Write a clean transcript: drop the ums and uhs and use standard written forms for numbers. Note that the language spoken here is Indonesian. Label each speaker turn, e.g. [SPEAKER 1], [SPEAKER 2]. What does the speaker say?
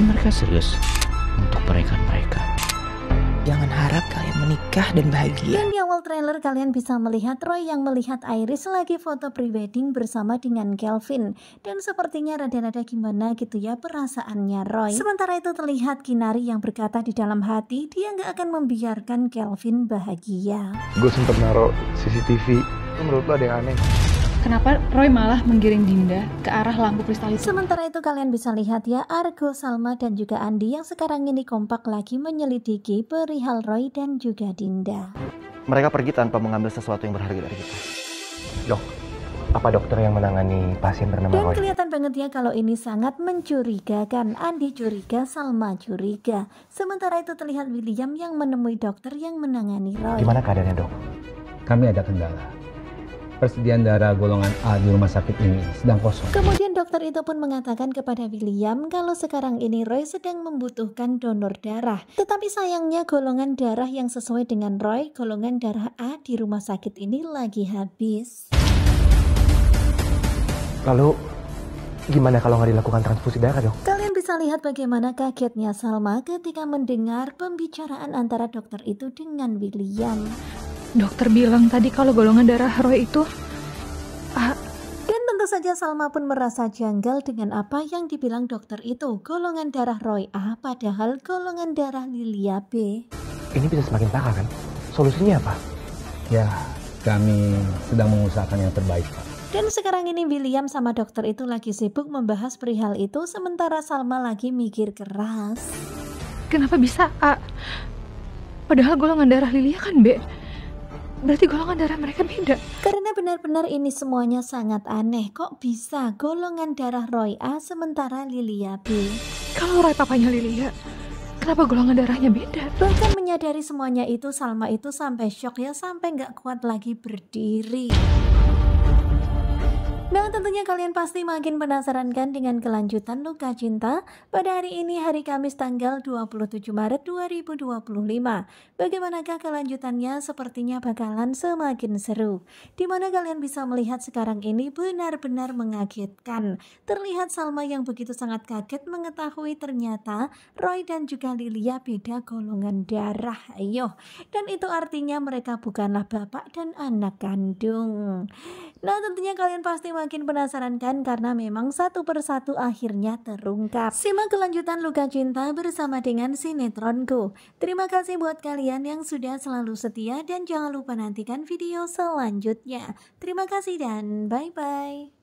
[SPEAKER 1] Berarti mereka serius untuk pernikahan mereka.
[SPEAKER 2] Jangan harap kalian menikah dan bahagia.
[SPEAKER 3] Dan di awal trailer kalian bisa melihat Roy yang melihat Iris lagi foto prewedding bersama dengan Kelvin. Dan sepertinya rada-rada gimana gitu ya perasaannya Roy. Sementara itu terlihat Kinari yang berkata di dalam hati dia nggak akan membiarkan Kelvin bahagia.
[SPEAKER 4] Gue sempet naruh CCTV. Itu menurut lo ada yang aneh?
[SPEAKER 5] Kenapa Roy malah menggiring Dinda ke arah lampu kristal itu?
[SPEAKER 3] Sementara itu kalian bisa lihat ya Argo, Salma dan juga Andi yang sekarang ini kompak lagi menyelidiki perihal Roy dan juga Dinda.
[SPEAKER 6] Mereka pergi tanpa mengambil sesuatu yang berharga dari kita.
[SPEAKER 4] Dok, apa dokter yang menangani pasien bernama
[SPEAKER 3] Dan
[SPEAKER 4] Roy?
[SPEAKER 3] kelihatan banget ya kalau ini sangat mencurigakan. Andi curiga, Salma curiga. Sementara itu terlihat William yang menemui dokter yang menangani Roy.
[SPEAKER 4] Gimana keadaannya dok?
[SPEAKER 7] Kami ada kendala. Persediaan darah golongan A di rumah sakit ini sedang kosong.
[SPEAKER 3] Kemudian dokter itu pun mengatakan kepada William kalau sekarang ini Roy sedang membutuhkan donor darah. Tetapi sayangnya golongan darah yang sesuai dengan Roy, golongan darah A di rumah sakit ini lagi habis.
[SPEAKER 4] Lalu gimana kalau nggak dilakukan transfusi darah dok?
[SPEAKER 3] Kalian bisa lihat bagaimana kagetnya Salma ketika mendengar pembicaraan antara dokter itu dengan William.
[SPEAKER 5] Dokter bilang tadi kalau golongan darah Roy itu A.
[SPEAKER 3] Dan tentu saja Salma pun merasa janggal dengan apa yang dibilang dokter itu. Golongan darah Roy A padahal golongan darah Lilia B.
[SPEAKER 4] Ini bisa semakin parah kan? Solusinya apa?
[SPEAKER 7] Ya, kami sedang mengusahakan yang terbaik, Pak.
[SPEAKER 3] Dan sekarang ini William sama dokter itu lagi sibuk membahas perihal itu sementara Salma lagi mikir keras.
[SPEAKER 5] Kenapa bisa A? Padahal golongan darah Lilia kan B. Berarti golongan darah mereka beda.
[SPEAKER 3] Karena benar-benar ini semuanya sangat aneh. Kok bisa golongan darah Roy A sementara Lilia B?
[SPEAKER 5] Kalau Roy papanya Lilia, kenapa golongan darahnya beda?
[SPEAKER 3] Bahkan menyadari semuanya itu Salma itu sampai shock ya, sampai nggak kuat lagi berdiri. Nah tentunya kalian pasti makin penasaran kan dengan kelanjutan Luka Cinta pada hari ini, hari Kamis tanggal 27 Maret 2025. Bagaimanakah kelanjutannya? Sepertinya bakalan semakin seru. Dimana kalian bisa melihat sekarang ini benar-benar mengagetkan. Terlihat Salma yang begitu sangat kaget mengetahui ternyata Roy dan juga Lilia beda golongan darah. Ayo, dan itu artinya mereka bukanlah bapak dan anak kandung. Nah tentunya kalian pasti makin penasaran kan karena memang satu persatu akhirnya terungkap. Simak kelanjutan Luka Cinta bersama dengan sinetronku. Terima kasih buat kalian yang sudah selalu setia dan jangan lupa nantikan video selanjutnya. Terima kasih dan bye-bye.